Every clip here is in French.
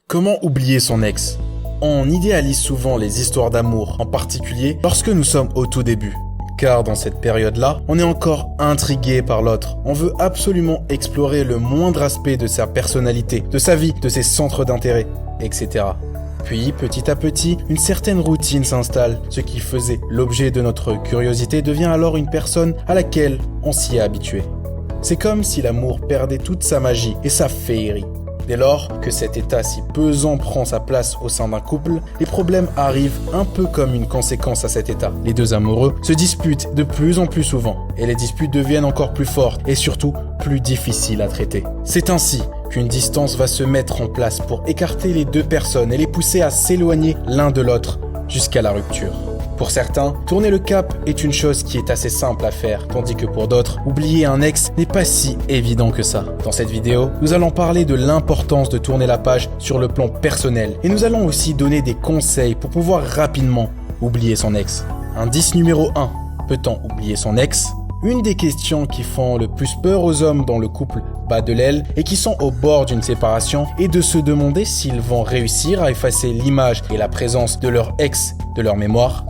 Comment oublier son ex? On idéalise souvent les histoires d'amour, en particulier lorsque nous sommes au tout début. Car dans cette période-là, on est encore intrigué par l'autre. On veut absolument explorer le moindre aspect de sa personnalité, de sa vie, de ses centres d'intérêt, etc. Puis, petit à petit, une certaine routine s'installe. Ce qui faisait l'objet de notre curiosité devient alors une personne à laquelle on s'y est habitué. C'est comme si l'amour perdait toute sa magie et sa féerie. Dès lors que cet état si pesant prend sa place au sein d'un couple, les problèmes arrivent un peu comme une conséquence à cet état. Les deux amoureux se disputent de plus en plus souvent, et les disputes deviennent encore plus fortes et surtout plus difficiles à traiter. C'est ainsi qu'une distance va se mettre en place pour écarter les deux personnes et les pousser à s'éloigner l'un de l'autre jusqu'à la rupture. Pour certains, tourner le cap est une chose qui est assez simple à faire, tandis que pour d'autres, oublier un ex n'est pas si évident que ça. Dans cette vidéo, nous allons parler de l'importance de tourner la page sur le plan personnel, et nous allons aussi donner des conseils pour pouvoir rapidement oublier son ex. Indice numéro 1. Peut-on oublier son ex? Une des questions qui font le plus peur aux hommes dans le couple bas de l'aile et qui sont au bord d'une séparation est de se demander s'ils vont réussir à effacer l'image et la présence de leur ex de leur mémoire.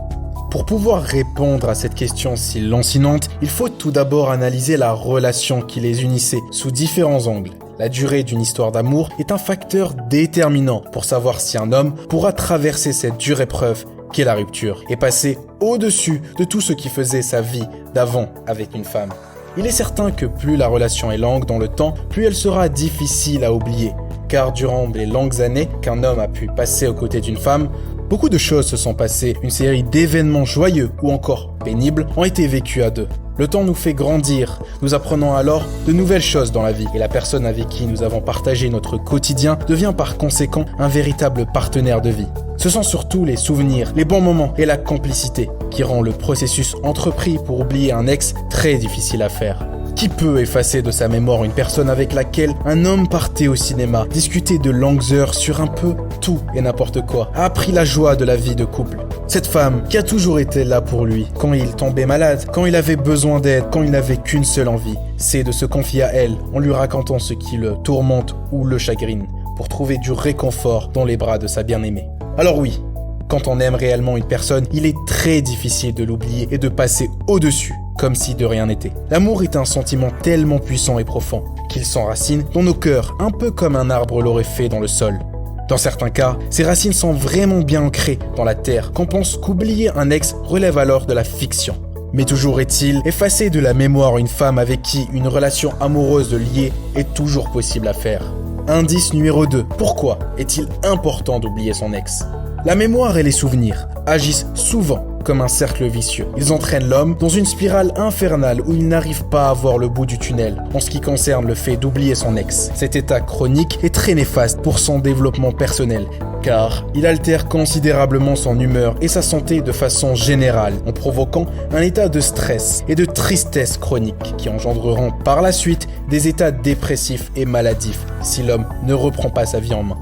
Pour pouvoir répondre à cette question si lancinante, il faut tout d'abord analyser la relation qui les unissait sous différents angles. La durée d'une histoire d'amour est un facteur déterminant pour savoir si un homme pourra traverser cette dure épreuve qu'est la rupture et passer au-dessus de tout ce qui faisait sa vie d'avant avec une femme. Il est certain que plus la relation est longue dans le temps, plus elle sera difficile à oublier, car durant les longues années qu'un homme a pu passer aux côtés d'une femme, beaucoup de choses se sont passées, une série d'événements joyeux ou encore pénibles ont été vécus à deux. Le temps nous fait grandir, nous apprenons alors de nouvelles choses dans la vie et la personne avec qui nous avons partagé notre quotidien devient par conséquent un véritable partenaire de vie. Ce sont surtout les souvenirs, les bons moments et la complicité qui rend le processus entrepris pour oublier un ex très difficile à faire. Qui peut effacer de sa mémoire une personne avec laquelle un homme partait au cinéma, discutait de longues heures sur un peu tout et n'importe quoi, a appris la joie de la vie de couple? Cette femme qui a toujours été là pour lui, quand il tombait malade, quand il avait besoin d'aide, quand il n'avait qu'une seule envie, c'est de se confier à elle en lui racontant ce qui le tourmente ou le chagrine, pour trouver du réconfort dans les bras de sa bien-aimée. Alors oui, quand on aime réellement une personne, il est très difficile de l'oublier et de passer au-dessus, comme si de rien n'était. L'amour est un sentiment tellement puissant et profond qu'il s'enracine dans nos cœurs, un peu comme un arbre l'aurait fait dans le sol. Dans certains cas, ces racines sont vraiment bien ancrées dans la terre, qu'on pense qu'oublier un ex relève alors de la fiction. Mais toujours est-il, effacer de la mémoire une femme avec qui une relation amoureuse liée est toujours possible à faire. Indice numéro 2. Pourquoi est-il important d'oublier son ex? La mémoire et les souvenirs agissent souvent comme un cercle vicieux. Ils entraînent l'homme dans une spirale infernale où il n'arrive pas à voir le bout du tunnel en ce qui concerne le fait d'oublier son ex. Cet état chronique est très néfaste pour son développement personnel, car il altère considérablement son humeur et sa santé de façon générale, en provoquant un état de stress et de tristesse chronique qui engendreront par la suite des états dépressifs et maladifs si l'homme ne reprend pas sa vie en main.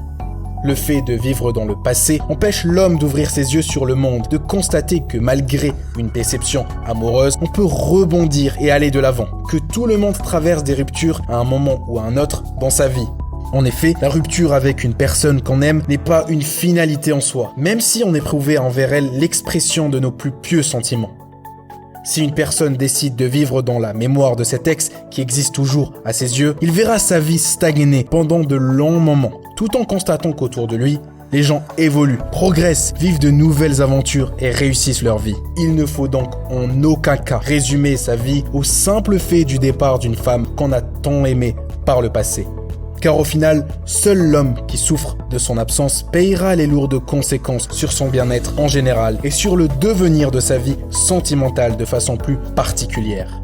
Le fait de vivre dans le passé empêche l'homme d'ouvrir ses yeux sur le monde, de constater que malgré une déception amoureuse, on peut rebondir et aller de l'avant, que tout le monde traverse des ruptures à un moment ou à un autre dans sa vie. En effet, la rupture avec une personne qu'on aime n'est pas une finalité en soi, même si on éprouvait envers elle l'expression de nos plus pieux sentiments. Si une personne décide de vivre dans la mémoire de cet ex qui existe toujours à ses yeux, il verra sa vie stagner pendant de longs moments, tout en constatant qu'autour de lui, les gens évoluent, progressent, vivent de nouvelles aventures et réussissent leur vie. Il ne faut donc en aucun cas résumer sa vie au simple fait du départ d'une femme qu'on a tant aimée par le passé. Car au final, seul l'homme qui souffre de son absence payera les lourdes conséquences sur son bien-être en général et sur le devenir de sa vie sentimentale de façon plus particulière.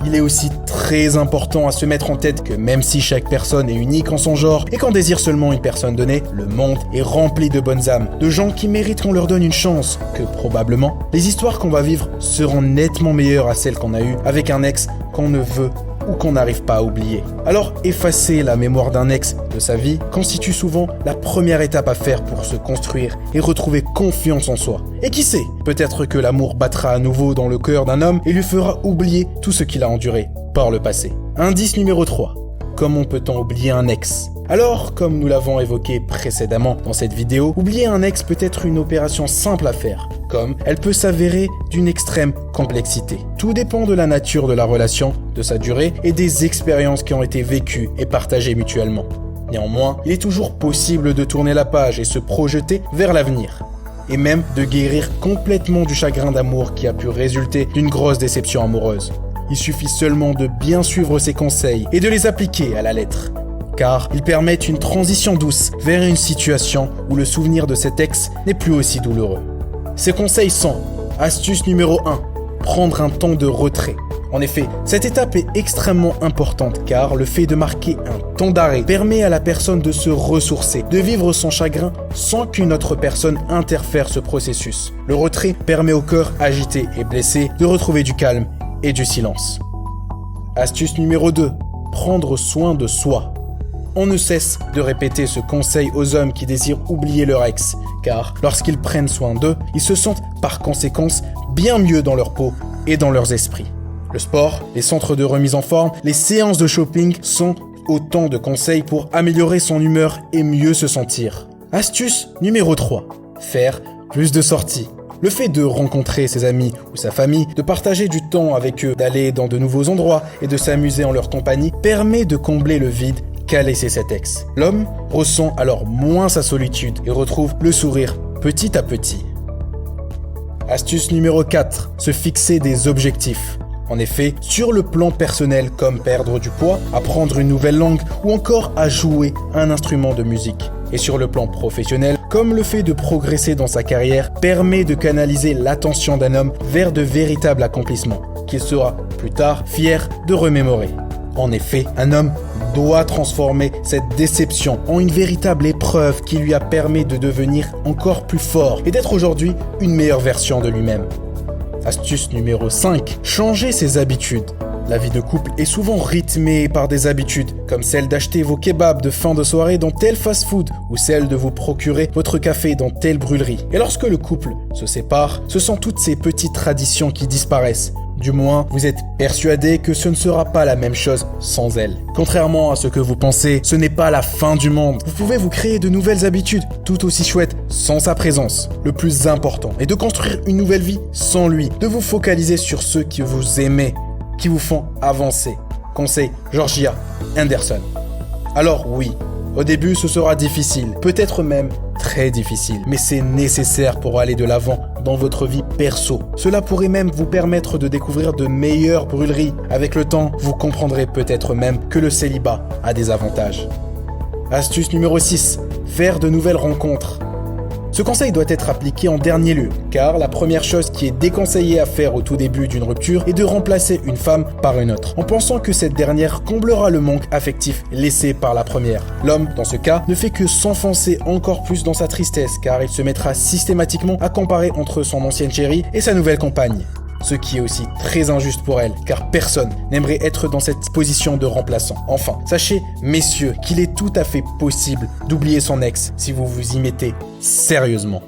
Il est aussi très important à se mettre en tête que même si chaque personne est unique en son genre et qu'on désire seulement une personne donnée, le monde est rempli de bonnes âmes, de gens qui méritent qu'on leur donne une chance, que probablement, les histoires qu'on va vivre seront nettement meilleures à celles qu'on a eues avec un ex qu'on ne veut ou qu'on n'arrive pas à oublier. Alors, effacer la mémoire d'un ex de sa vie constitue souvent la première étape à faire pour se construire et retrouver confiance en soi. Et qui sait, peut-être que l'amour battra à nouveau dans le cœur d'un homme et lui fera oublier tout ce qu'il a enduré par le passé. Indice numéro 3. Comment peut-on oublier un ex? Alors, comme nous l'avons évoqué précédemment dans cette vidéo, oublier un ex peut être une opération simple à faire, comme elle peut s'avérer d'une extrême complexité. Tout dépend de la nature de la relation, de sa durée et des expériences qui ont été vécues et partagées mutuellement. Néanmoins, il est toujours possible de tourner la page et se projeter vers l'avenir, et même de guérir complètement du chagrin d'amour qui a pu résulter d'une grosse déception amoureuse. Il suffit seulement de bien suivre ces conseils et de les appliquer à la lettre, car ils permettent une transition douce vers une situation où le souvenir de cet ex n'est plus aussi douloureux. Ces conseils sont: astuce numéro 1, prendre un temps de retrait. En effet, cette étape est extrêmement importante car le fait de marquer un temps d'arrêt permet à la personne de se ressourcer, de vivre son chagrin sans qu'une autre personne interfère ce processus. Le retrait permet au cœur agité et blessé de retrouver du calme et du silence. Astuce numéro 2, prendre soin de soi. On ne cesse de répéter ce conseil aux hommes qui désirent oublier leur ex, car lorsqu'ils prennent soin d'eux, ils se sentent par conséquence bien mieux dans leur peau et dans leurs esprits. Le sport, les centres de remise en forme, les séances de shopping sont autant de conseils pour améliorer son humeur et mieux se sentir. Astuce numéro 3, faire plus de sorties. Le fait de rencontrer ses amis ou sa famille, de partager du temps avec eux, d'aller dans de nouveaux endroits et de s'amuser en leur compagnie permet de combler le vide qu'a laissé cet ex. L'homme ressent alors moins sa solitude et retrouve le sourire petit à petit. Astuce numéro 4, se fixer des objectifs. En effet, sur le plan personnel comme perdre du poids, apprendre une nouvelle langue ou encore à jouer un instrument de musique. Et sur le plan professionnel, comme le fait de progresser dans sa carrière permet de canaliser l'attention d'un homme vers de véritables accomplissements, qu'il sera plus tard fier de remémorer. En effet, un homme doit transformer cette déception en une véritable épreuve qui lui a permis de devenir encore plus fort et d'être aujourd'hui une meilleure version de lui-même. Astuce numéro 5, changer ses habitudes. La vie de couple est souvent rythmée par des habitudes, comme celle d'acheter vos kebabs de fin de soirée dans tel fast-food ou celle de vous procurer votre café dans telle brûlerie. Et lorsque le couple se sépare, ce sont toutes ces petites traditions qui disparaissent. Du moins, vous êtes persuadé que ce ne sera pas la même chose sans elle. Contrairement à ce que vous pensez, ce n'est pas la fin du monde. Vous pouvez vous créer de nouvelles habitudes, tout aussi chouettes, sans sa présence. Le plus important est de construire une nouvelle vie sans lui, de vous focaliser sur ceux que vous aimez, qui vous font avancer. Conseil Georgia Henderson. Alors oui, au début ce sera difficile, peut-être même très difficile, mais c'est nécessaire pour aller de l'avant dans votre vie perso. Cela pourrait même vous permettre de découvrir de meilleures brûleries. Avec le temps, vous comprendrez peut-être même que le célibat a des avantages. Astuce numéro 6, faire de nouvelles rencontres. Ce conseil doit être appliqué en dernier lieu, car la première chose qui est déconseillée à faire au tout début d'une rupture est de remplacer une femme par une autre, en pensant que cette dernière comblera le manque affectif laissé par la première. L'homme, dans ce cas, ne fait que s'enfoncer encore plus dans sa tristesse, car il se mettra systématiquement à comparer entre son ancienne chérie et sa nouvelle compagne. Ce qui est aussi très injuste pour elle, car personne n'aimerait être dans cette position de remplaçant. Enfin, sachez, messieurs, qu'il est tout à fait possible d'oublier son ex si vous vous y mettez sérieusement.